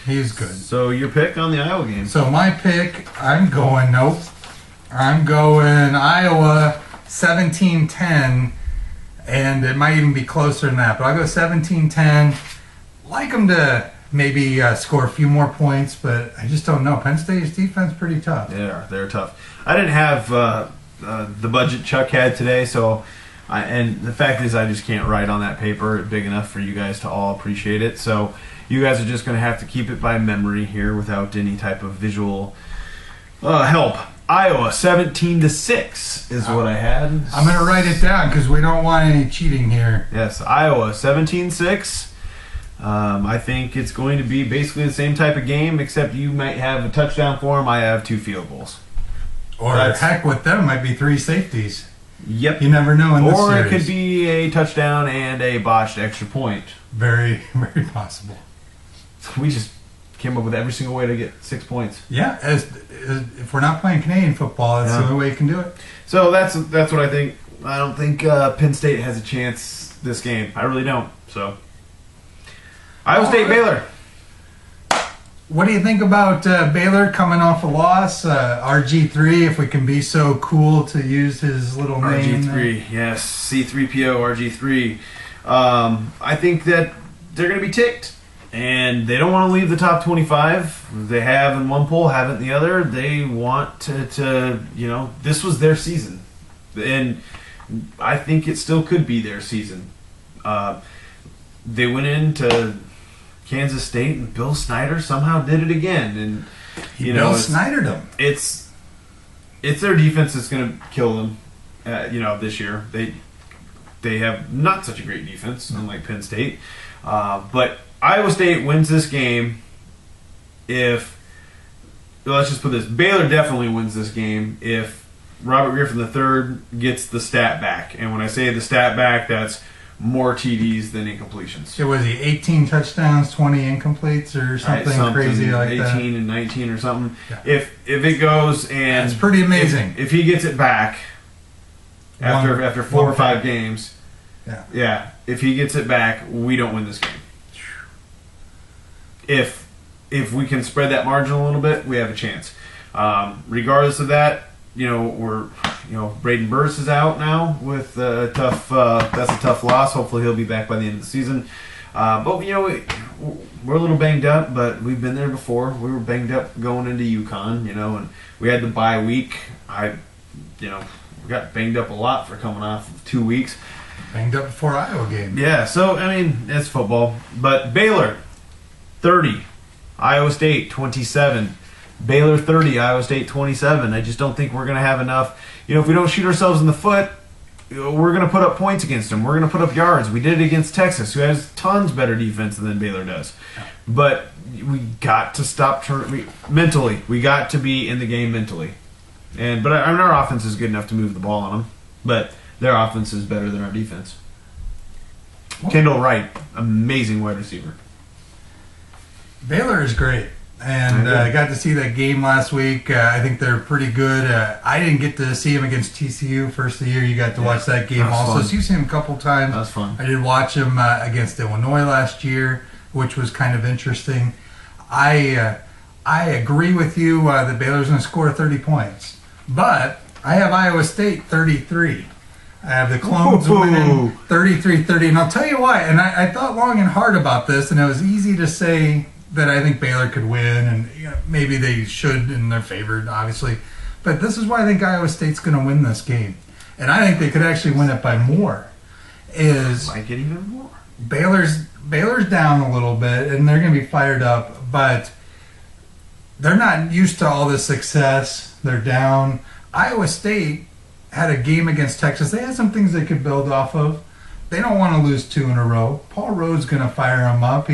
He's good. So your pick on the Iowa game? So my pick, I'm going Iowa 17-10, and it might even be closer than that, but I'll go 17-10. Like them to maybe score a few more points, but I just don't know. Penn State's defense pretty tough. They're tough. I didn't have the budget Chuck had today, so and the fact is I just can't write on that paper big enough for you guys to all appreciate it. So you guys are just going to have to keep it by memory here without any type of visual help. Iowa 17-6 is what I had. I'm going to write it down because we don't want any cheating here. Yes, Iowa 17-6. I think it's going to be basically the same type of game, except you might have a touchdown for them. I have 2 field goals. Or heck with them, might be 3 safeties. Yep. You never know in this series. Or it could be a touchdown and a botched extra point. Very, very possible. We just came up with every single way to get 6 points. Yeah, if we're not playing Canadian football, that's the only way you can do it. So that's what I think. I don't think Penn State has a chance this game. I really don't. So Iowa State, Baylor. What do you think about Baylor coming off a loss? RG3, if we can be so cool to use his little name. RG3, yes. C3PO, RG3. I think that they're going to be ticked. And they don't want to leave the top 25. They have in one poll, haven't the other. They want to this was their season. And I think it still could be their season. They went into Kansas State, and Bill Snyder somehow did it again. And Bill Snydered them. It's their defense that's going to kill them. This year they have not such a great defense, unlike Penn State. But Iowa State wins this game let's just put this, Baylor definitely wins this game if Robert Griffin III gets the stat back. And when I say the stat back, that's more TDs than incompletions. So was he 18 touchdowns, 20 incompletes, or something crazy like 18 that? 18 and 19 or something. Yeah. If it goes and... That's pretty amazing. If he gets it back after 4 or 5 games, if he gets it back, we don't win this game. If we can spread that margin a little bit, we have a chance. Regardless of that, Braden Burris is out now with a tough. That's a tough loss. Hopefully, he'll be back by the end of the season. But we're a little banged up, but we've been there before. We were banged up going into UConn, and we had the bye week. We got banged up a lot for coming off of 2 weeks. Banged up before Iowa game. Yeah, so it's football. But Baylor 30, Iowa State 27. Baylor 30, Iowa State 27. I just don't think we're going to have enough. If we don't shoot ourselves in the foot, we're going to put up points against them. We're going to put up yards. We did it against Texas, who has tons better defense than Baylor does. But we got to stop mentally. We got to be in the game mentally. But our offense is good enough to move the ball on them. But their offense is better than our defense. Kendall Wright, amazing wide receiver. Baylor is great. And I got to see that game last week. I think they're pretty good. I didn't get to see him against TCU first of the year. You got to watch that game also. Fun. So you've seen him a couple times. That was fun. I did watch him against Illinois last year, which was kind of interesting. I agree with you that Baylor's going to score 30 points. But I have Iowa State 33. I have the Clones winning 33-30. And I'll tell you why. And I thought long and hard about this, and it was easy to say that I think Baylor could win, and maybe they should, and they're favored, obviously. But this is why I think Iowa State's going to win this game. And I think they could actually win it by more. Might get even more. Baylor's down a little bit, and they're going to be fired up, but they're not used to all this success. They're down. Iowa State had a game against Texas. They had some things they could build off of. They don't want to lose 2 in a row. Paul Rhodes going to fire them up.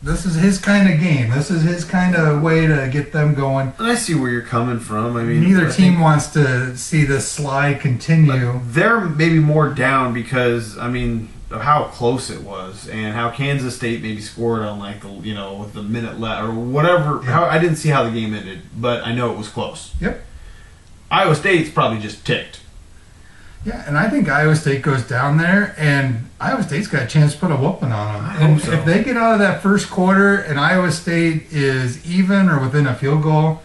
This is his kind of game. This is his kind of way to get them going. I see where you're coming from. I mean, neither team wants to see this slide continue. They're maybe more down because, of how close it was and how Kansas State maybe scored on with the minute left or whatever. Yeah. I didn't see how the game ended, but I know it was close. Yep. Iowa State's probably just ticked. Yeah, and I think Iowa State goes down there, and Iowa State's got a chance to put a whooping on them. I And hope so. if they get out of that first quarter and Iowa State is even or within a field goal,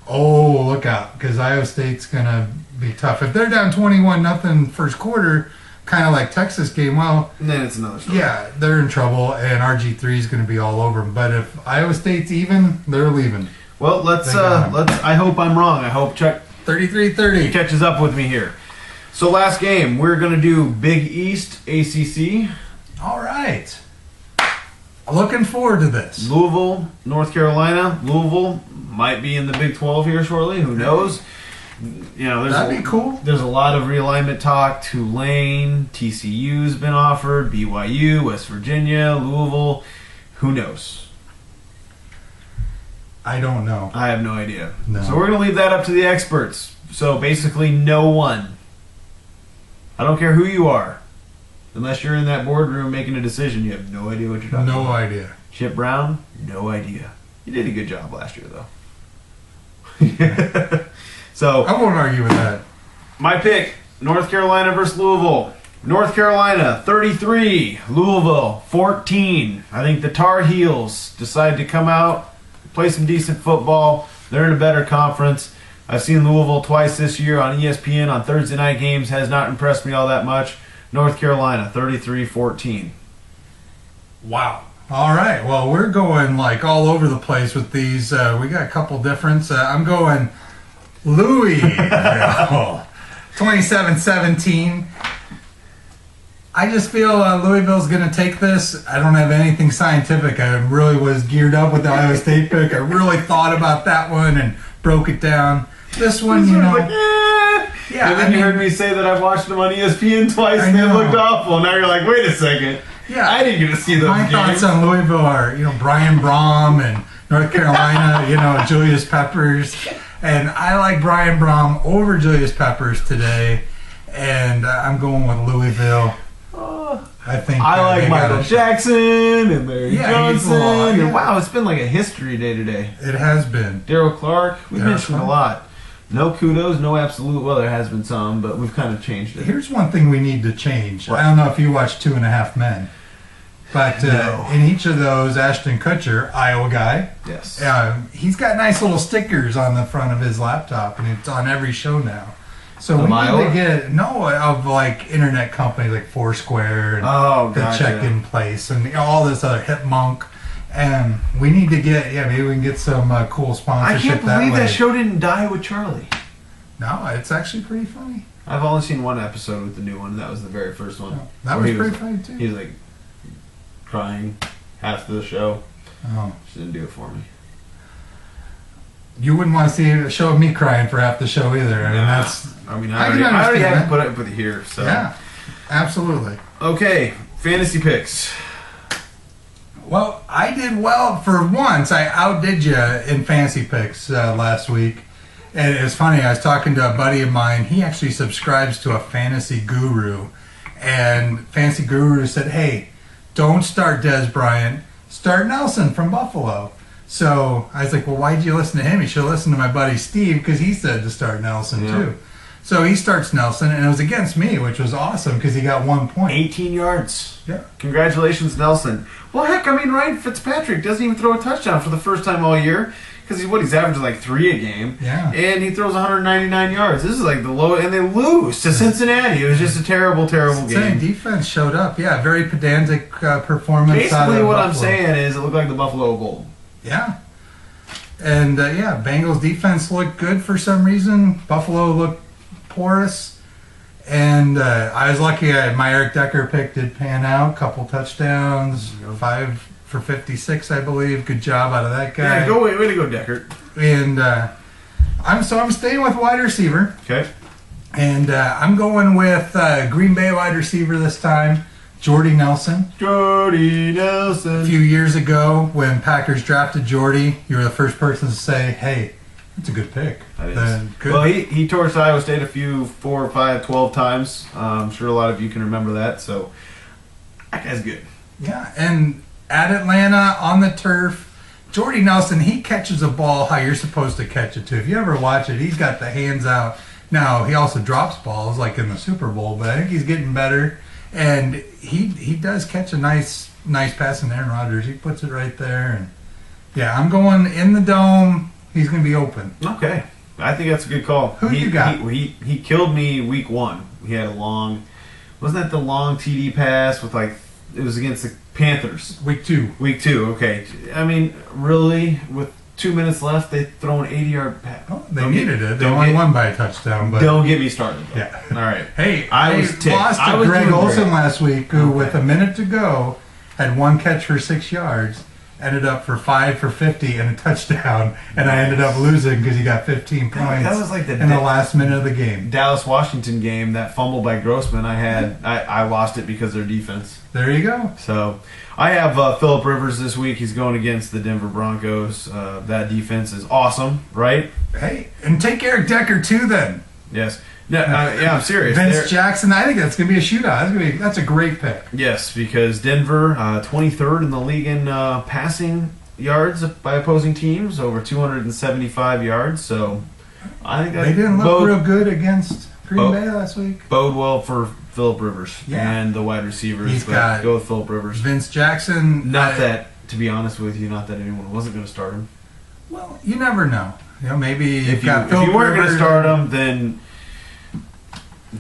oh, look out, because Iowa State's going to be tough. If they're down 21-0 first quarter, kind of like Texas game, well, And then it's another story. yeah, they're in trouble, and RG3 is going to be all over them. But if Iowa State's even, they're leaving. Well, let's. They got 'em. I hope I'm wrong. I hope Chuck 33-30. catches up with me here. So last game, we're gonna do Big East ACC, All right. Looking forward to this. Louisville, North Carolina. Louisville might be in the Big 12 here shortly. Who knows? You know, That'd be cool. There's a lot of realignment talk. Tulane, TCU's been offered. BYU, West Virginia, Louisville. Who knows? I don't know. I have no idea. No. So we're gonna leave that up to the experts. So basically, no one. I don't care who you are. Unless you're in that boardroom making a decision, you have no idea what you're talking about. No idea. Chip Brown, no idea. You did a good job last year, though. So, I won't argue with that. my pick, North Carolina versus Louisville. North Carolina, 33. Louisville, 14. I think the Tar Heels decide to come out, play some decent football. They're in a better conference. I've seen Louisville twice this year on ESPN on Thursday night games. Has not impressed me all that much. North Carolina, 33-14. Wow. All right. Well, we're going like all over the place with these. We got a couple difference. I'm going Louisville, 27-17. I just feel Louisville's going to take this. I don't have anything scientific. I really was geared up with the Iowa State pick. I really thought about that one and broke it down. This one, you know. Yeah, and then you heard me say that I've watched them on ESPN twice and they know. looked awful. Now you're like, wait a second. Yeah. I didn't get to see those My games. thoughts on Louisville are, Brian Brom and North Carolina, Julius Peppers. And I like Brian Brom over Julius Peppers today. And I'm going with Louisville. I think I like they got Michael it. Jackson and Larry Yeah, he's Johnson. a lot, And yeah. wow, it's been like a history day today. It has been. Daryl Clark, we've Daryl mentioned a Clark. lot. No kudos, no absolute. Well, there has been some, but we've kind of changed it. Here's one thing we need to change. What? I don't know if you watch 2.5 Men. But No. in each of those, Ashton Kutcher, Iowa guy, Yes. he's got nice little stickers on the front of his laptop, and it's on every show now. So we need Iowa? to get of like internet companies like Foursquare and Oh, the gotcha. check-in place and all this other Hip Monk. And we need to get maybe we can get some cool I sponsorship can't believe way. that show didn't die with Charlie. No, it's actually pretty funny. I've only seen one episode with the new one. That was the very first one. That Where was he pretty funny too. He was like crying half the show. Oh. She didn't do it for me. You wouldn't want to see a show of me crying for half the show either. I mean, Nah. that's I mean, I I can already understand have to that. put up with it here. So yeah, absolutely. Okay, fantasy picks. Well, I did well for once. I outdid you in fantasy picks last week. And it was funny, I was talking to a buddy of mine. He actually subscribes to a fantasy guru. And fantasy guru said, hey, don't start Des Bryant. Start Nelson from Buffalo. So I was like, well, why'd you listen to him? You should listen to my buddy Steve because he said to start Nelson Yeah. too. So he starts Nelson, and it was against me, which was awesome because he got 1 point. 18 yards. Yeah. Congratulations, Nelson. Well, heck, I mean, Ryan Fitzpatrick doesn't even throw a touchdown for the first time all year because he's averaging like 3 a game. Yeah. And he throws 199 yards. This is like the low, and they lose to Cincinnati. It was just a terrible, terrible Same game. defense showed up. Yeah, very pedantic performance. out Basically, of what I'm Buffalo. saying is it looked like the Buffalo Bowl. Yeah. And Bengals defense looked good for some reason. Buffalo looked porous. And I was lucky my Eric Decker pick did pan out. Couple touchdowns, 5 for 56, I believe. Good job out of that guy. Yeah, way to go, Deckert. And I'm staying with wide receiver. Okay. And I'm going with Green Bay wide receiver this time, Jordy Nelson. Jordy A Nelson. few years ago, when Packers drafted Jordy, you were the first person to say, hey, that's a good pick. That is. Good. Well, he torched Iowa State a few 4, 5, 12 times. I'm sure a lot of you can remember that. So that guy's good. Yeah, and at Atlanta, on the turf, Jordy Nelson, he catches a ball how you're supposed to catch it, too. If you ever watch it, he's got the hands out, Now, he also drops balls like in the Super Bowl, but I think he's getting better. And he does catch a nice pass in Aaron Rodgers. He puts it right there. And yeah, I'm going in the dome. He's going to be open. Okay. I think that's a good call. Who you got? He killed me week 1. He had a long, wasn't that the long TD pass with it was against the Panthers. Week 2. Week 2, okay. I mean, really, with 2 minutes left, they throw an 80-yard pass. Oh, they needed it. They only won by a touchdown. But don't get me started. Though. Yeah. All right. Hey, I was ticked. lost to Greg Olson last week, who with a minute to go had 1 catch for 6 yards. Ended up for 5 for 50 and a touchdown, and I ended up losing because he got 15 points. That was like in the last minute of the game. Dallas-Washington game, that fumble by Grossman. I lost it because of their defense. There you go. So I have Phillip Rivers this week. He's going against the Denver Broncos. That defense is awesome, right? Hey, and take Eric Decker too, then. Yes. Yeah, I'm serious. Vince Jackson, I think that's going to be a shootout. That's a great pick. Yes, because Denver, 23rd in the league in passing yards by opposing teams, over 275 yards. So I think they didn't look real good against Green Bay last week. Bode well for Phillip Rivers and the wide receivers. He's got go with Phillip Rivers. Vince Jackson. Not that, to be honest with you, not that anyone wasn't going to start him. Well, you never know. Maybe if you weren't going to start him, then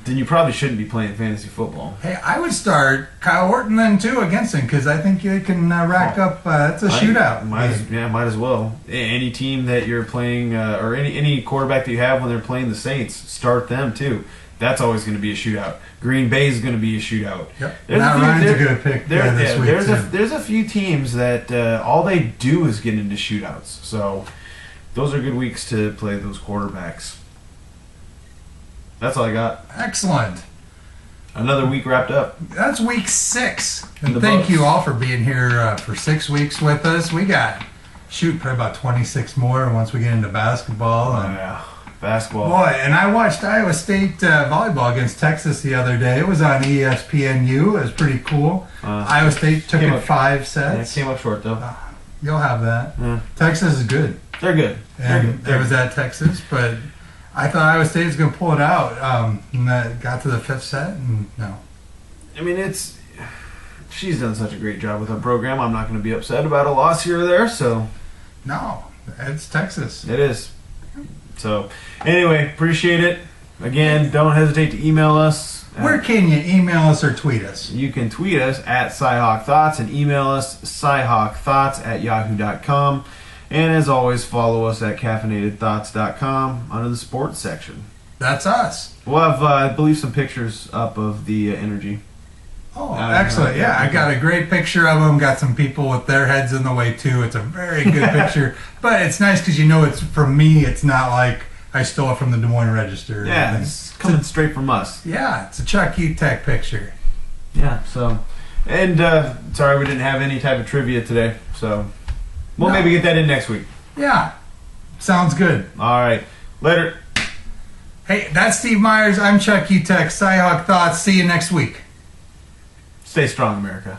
you probably shouldn't be playing fantasy football. Hey, I would start Kyle Orton then too against him because I think you can rack up. It's a shootout. Might as well. Any team that you're playing, or any quarterback that you have when they're playing the Saints, start them too. That's always going to be a shootout. Green Bay is going to be a shootout. Yep. Matt Ryan's a good pick this week. There's a few teams that all they do is get into shootouts. So those are good weeks to play those quarterbacks. That's all I got. Excellent. Another week wrapped up. That's week 6. And thank you all for being here for 6 weeks with us. We got, probably about 26 more once we get into basketball. Oh, yeah. Basketball. Boy, and I watched Iowa State volleyball against Texas the other day. It was on ESPNU. It was pretty cool. Iowa State took it 5 sets. It came up short, though. You'll have that. Texas is good. They're good. And it was at Texas, but I thought Iowa State was going to pull it out. And that got to the 5th set, and no. I mean, she's done such a great job with her program. I'm not going to be upset about a loss here or there. So, no, it's Texas. It is. So, anyway, appreciate it. Again, don't hesitate to email us. Where can you email us or tweet us? You can tweet us at CyHawkThoughts and email us CyHawkThoughts@yahoo.com. And as always, follow us at caffeinatedthoughts.com under the sports section. That's us. We'll have, I believe, some pictures up of the energy. Oh, excellent. Yeah, I got a great picture of them. Got some people with their heads in the way, too. It's a very good picture. But it's nice because it's from me. It's not like I stole it from the Des Moines Register. Yeah, it's coming straight from us. Yeah, it's a Chuck Tech picture. Yeah, so. And sorry we didn't have any type of trivia today. So we'll maybe get that in next week. Yeah, sounds good. All right, later. Hey, that's Steve Myers. I'm Chuck Tech. CyHawk Thoughts. See you next week. Stay strong, America.